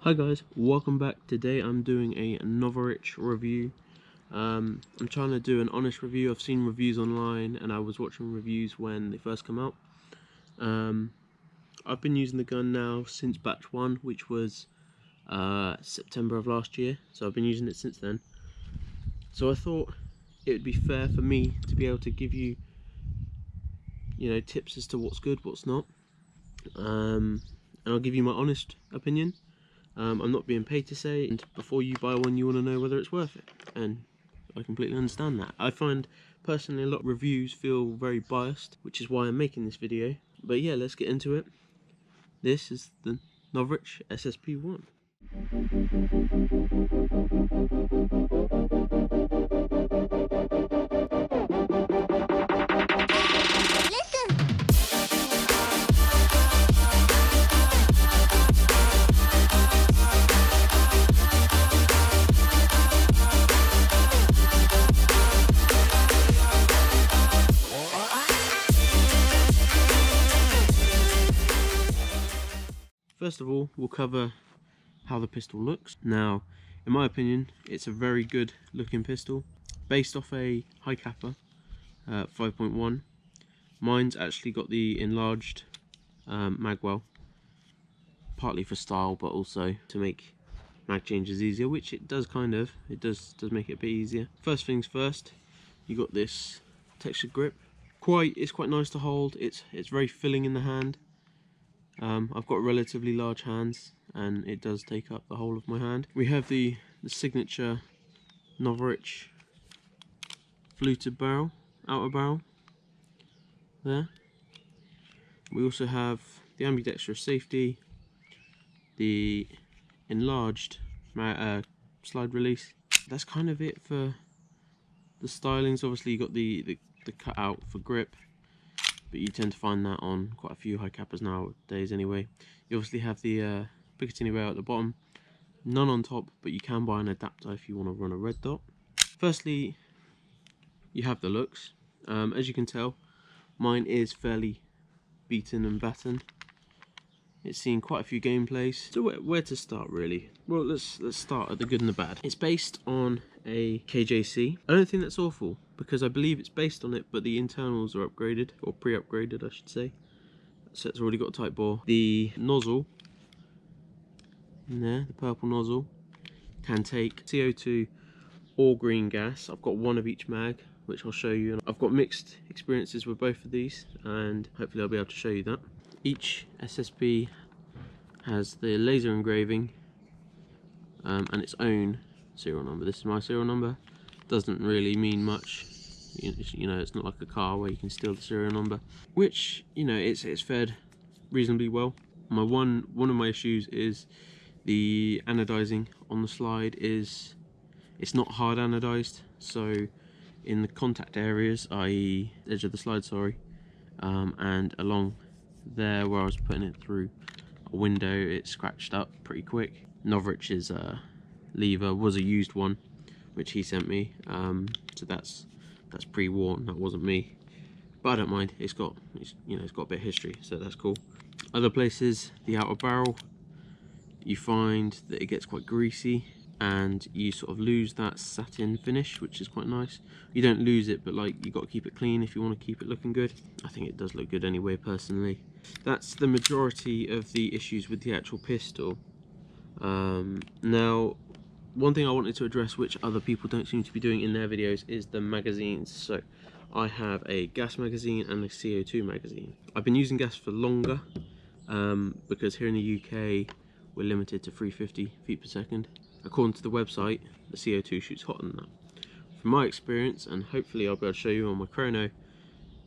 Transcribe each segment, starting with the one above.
Hi guys, welcome back. Today I'm doing a Novritsch review. I'm trying to do an honest review. I've seen reviews online and I was watching reviews when they first come out. I've been using the gun now since batch 1, which was September of last year, so I've been using it since then. So I thought it would be fair for me to be able to give you, tips as to what's good, what's not, and I'll give you my honest opinion. I'm not being paid to say, and before you buy one you want to know whether it's worth it, and I completely understand that. I find personally a lot of reviews feel very biased, which is why I'm making this video. But yeah, let's get into it. This is the Novritsch SSP1. First of all, we'll cover how the pistol looks. Now, in my opinion, it's a very good looking pistol. Based off a high capper, 5.1. Mine's actually got the enlarged magwell, partly for style, but also to make mag changes easier, which it does kind of. It does make it a bit easier. First things first, you got this textured grip. It's quite nice to hold. It's very filling in the hand. I've got relatively large hands and it does take up the whole of my hand. We have the signature Novritsch fluted barrel, outer barrel there. We also have the ambidextrous safety, the enlarged slide release. That's kind of it for the stylings. Obviously you got the cutout for grip, but you tend to find that on quite a few high cappers nowadays anyway. You obviously have the Picatinny rail at the bottom, none on top, but you can buy an adapter if you want to run a red dot. Firstly, you have the looks. As you can tell, mine is fairly beaten and battered. It's seen quite a few gameplays. So where to start really? Well, let's start at the good and the bad. It's based on a KJC. I don't think that's awful, because I believe it's based on it, but the internals are upgraded, or pre-upgraded I should say. So it's already got a tight bore. The nozzle in there, the purple nozzle, can take CO2 or green gas. I've got one of each mag, which I'll show you. I've got mixed experiences with both of these, and hopefully I'll be able to show you that. Each SSP has the laser engraving and its own serial number. This is my serial number. Doesn't really mean much. It's not like a car where you can steal the serial number, which it's fared reasonably well. One of my issues is the anodizing on the slide. It's not hard anodized, so in the contact areas, i.e. edge of the slide, and along there where I was putting it through a window, it scratched up pretty quick. Novritsch's lever was a used one, which he sent me, so that's pre-worn. That wasn't me, but I don't mind. It's got a bit of history, so that's cool. Other places, the outer barrel, you find that it gets quite greasy and you sort of lose that satin finish, which is quite nice. You don't lose it, but you got to keep it clean if you want to keep it looking good. I think it does look good anyway, personally. That's the majority of the issues with the actual pistol. Now, one thing I wanted to address, which other people don't seem to be doing in their videos, is the magazines. So I have a gas magazine and a CO2 magazine. I've been using gas for longer because here in the UK we're limited to 350 feet per second. According to the website, the CO2 shoots hotter than that. From my experience, and hopefully I'll be able to show you on my chrono,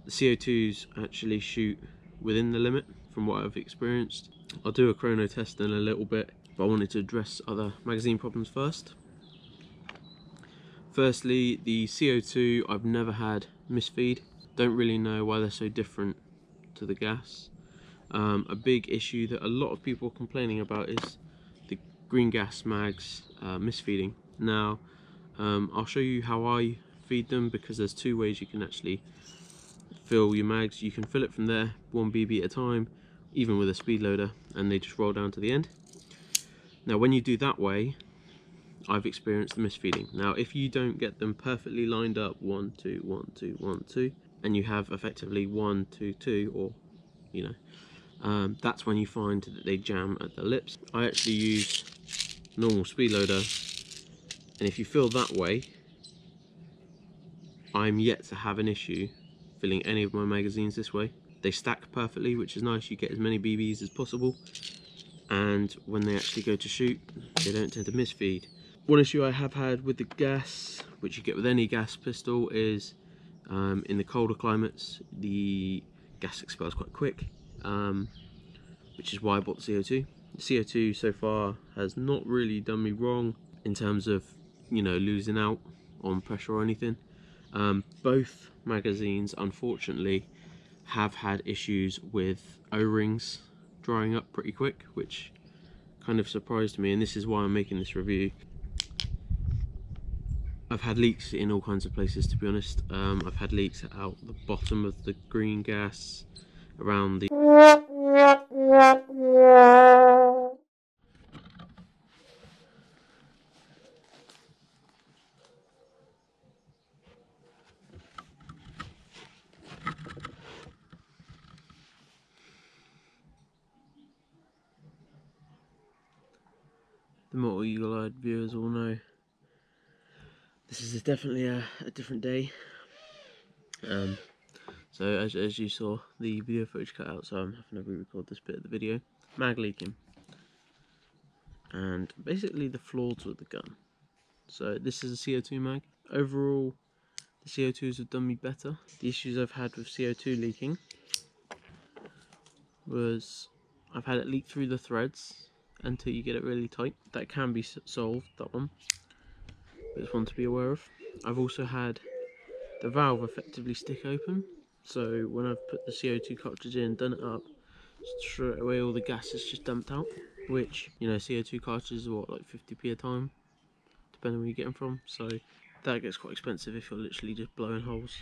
the CO2s actually shoot within the limit from what I've experienced. I'll do a chrono test in a little bit, but I wanted to address other magazine problems first. Firstly, the CO2, I've never had misfeed. Don't really know why they're so different to the gas. A big issue that a lot of people are complaining about is the green gas mags misfeeding. Now, I'll show you how I feed them, because there's two ways you can actually fill your mags. You can fill it from there, 1 BB at a time, even with a speed loader, and they just roll down to the end. Now when you do that way, I've experienced the misfeeding. Now if you don't get them perfectly lined up, 1 2 1 2 1 2, and you have effectively 1 2 2, or you know, that's when you find that they jam at the lips. I actually use normal speed loader, and if you feel that way, I'm yet to have an issue filling any of my magazines this way. They stack perfectly, which is nice. You get as many BBs as possible, and when they actually go to shoot, they don't tend to misfeed. One issue I have had with the gas, which you get with any gas pistol, is in the colder climates the gas expels quite quick, which is why I bought the CO2. The CO2 so far has not really done me wrong in terms of, you know, losing out on pressure or anything. Both magazines unfortunately have had issues with O-rings drying up pretty quick, which kind of surprised me, and this is why I'm making this review. I've had leaks in all kinds of places, to be honest. I've had leaks out the bottom of the green gas, around the Mortal Eagle-eyed viewers all know this is definitely a different day. So as you saw, the video footage cut out, so I'm having to re-record this bit of the video. Mag leaking, and basically the flaws with the gun. So this is a CO2 mag. Overall, the CO2s have done me better. The issues I've had with CO2 leaking was I've had it leak through the threads until you get it really tight. That can be solved, that one. But it's one to be aware of. I've also had the valve effectively stick open. So when I've put the CO2 cartridge in, done it up, straight away all the gas is just dumped out. Which, you know, CO2 cartridges are what, like 50p a time, depending where you get them from. So that gets quite expensive if you're literally just blowing holes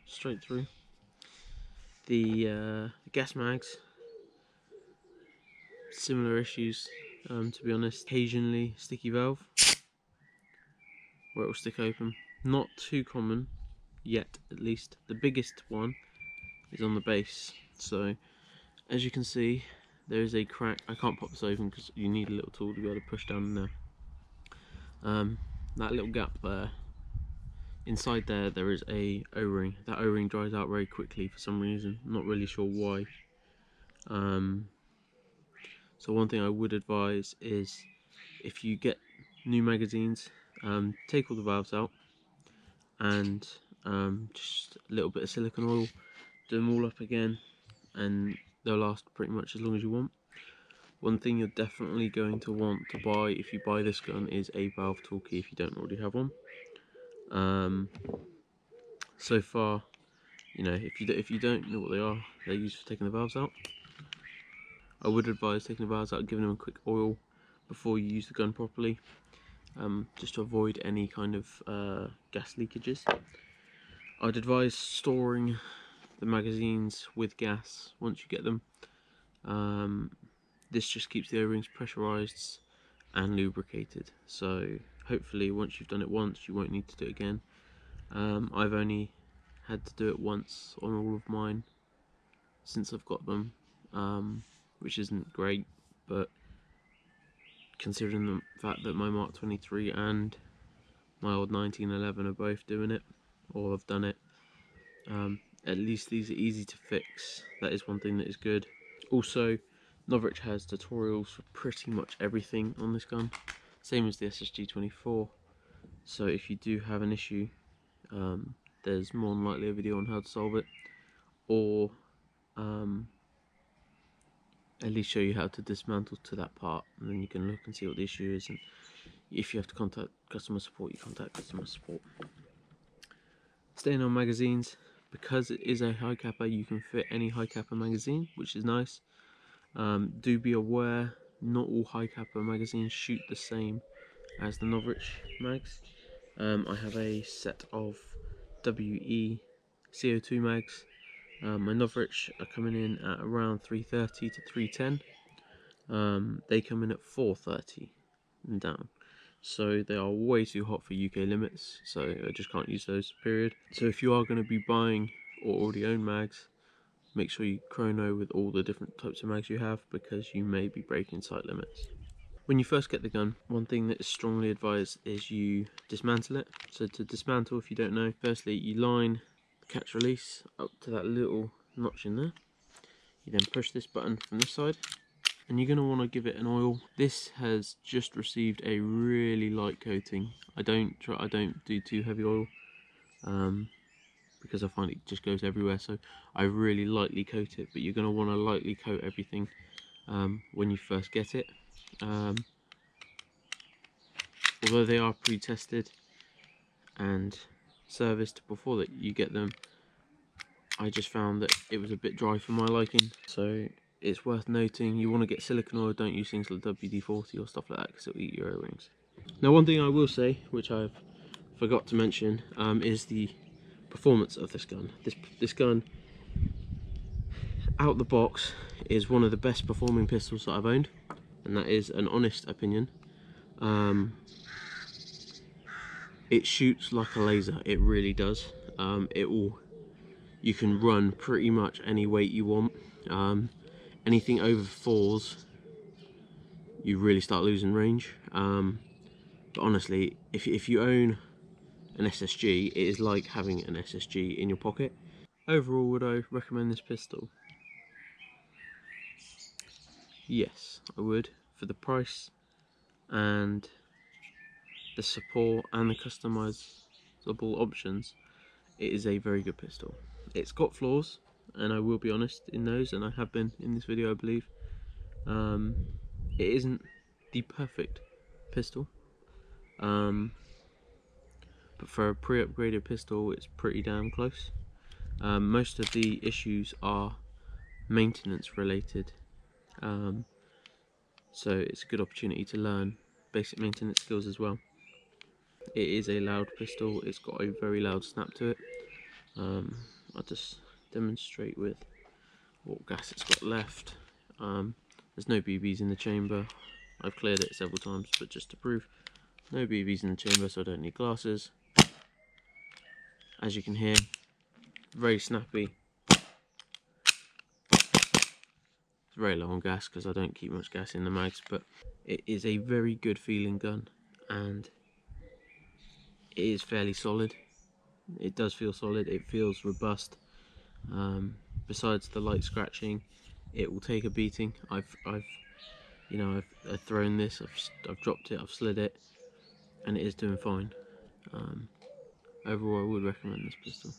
straight through. The gas mags, similar issues, to be honest. Occasionally sticky valve, where it will stick open. Not too common yet, at least. The biggest one is on the base. So as you can see, there is a crack. I can't pop this open because you need a little tool to be able to push down in there. That little gap there, inside there is a O-ring. That O-ring dries out very quickly for some reason. I'm not really sure why. So one thing I would advise is, if you get new magazines, take all the valves out and just a little bit of silicone oil, do them all up again, and they'll last pretty much as long as you want. One thing you're definitely going to want to buy if you buy this gun is a valve toolkey if you don't already have one. So far, you know, if you don't know what they are, they're used for taking the valves out. I would advise taking the valves out, giving them a quick oil before you use the gun properly, just to avoid any kind of gas leakages. I'd advise storing the magazines with gas once you get them. This just keeps the O-rings pressurised and lubricated, so hopefully once you've done it once you won't need to do it again. I've only had to do it once on all of mine since I've got them, which isn't great, but considering the fact that my Mark 23 and my old 1911 are both doing it, or have done it, at least these are easy to fix. That is one thing that is good. Also, Novritsch has tutorials for pretty much everything on this gun, same as the SSG24, so if you do have an issue, there's more than likely a video on how to solve it, or at least show you how to dismantle to that part, and then you can look and see what the issue is, and if you have to contact customer support, you contact customer support. Staying on magazines, because it is a high capper, you can fit any high capper magazine, which is nice. Do be aware, not all high capper magazines shoot the same as the Novritsch mags. I have a set of WE CO2 mags. My Novritsch are coming in at around 330 to 310. they come in at 430 and down. So they are way too hot for UK limits, so I just can't use those, period. So if you are going to be buying or already own mags, make sure you chrono with all the different types of mags you have, because you may be breaking sight limits. When you first get the gun, one thing that is strongly advised is you dismantle it. So to dismantle, if you don't know, firstly you line the catch release up to that little notch in there. You then push this button from this side, and you're going to want to give it an oil. This has just received a really light coating. I don't do too heavy oil because I find it just goes everywhere, so I really lightly coat it. But you're going to want to lightly coat everything when you first get it. Although they are pre-tested and serviced before that you get them, I just found that it was a bit dry for my liking. So it's worth noting, you want to get silicone oil, don't use things like WD-40 or stuff like that, because it'll eat your O-rings. Now one thing I will say, which I've forgot to mention, is the performance of this gun. This gun, out the box, is one of the best performing pistols that I've owned, and that is an honest opinion. It shoots like a laser, it really does. You can run pretty much any weight you want. Anything over 4s, you really start losing range. But honestly, if you own an SSG, it is like having an SSG in your pocket. Overall, would I recommend this pistol? Yes, I would. For the price and the support and the customizable options, it is a very good pistol. It's got flaws, and I will be honest in those, and I have been in this video, I believe. It isn't the perfect pistol, but for a pre-upgraded pistol, it's pretty damn close. Most of the issues are maintenance related, so it's a good opportunity to learn basic maintenance skills as well. It is a loud pistol, it's got a very loud snap to it. I'll just demonstrate with what gas it's got left. There's no BBs in the chamber. I've cleared it several times, but just to prove, no BBs in the chamber, so I don't need glasses. As you can hear, very snappy. It's very low on gas because I don't keep much gas in the mags, but it is a very good feeling gun, and it is fairly solid. It does feel solid, it feels robust. Besides the light scratching, it will take a beating. I've thrown this, I've dropped it, I've slid it, and it is doing fine. Overall, I would recommend this pistol.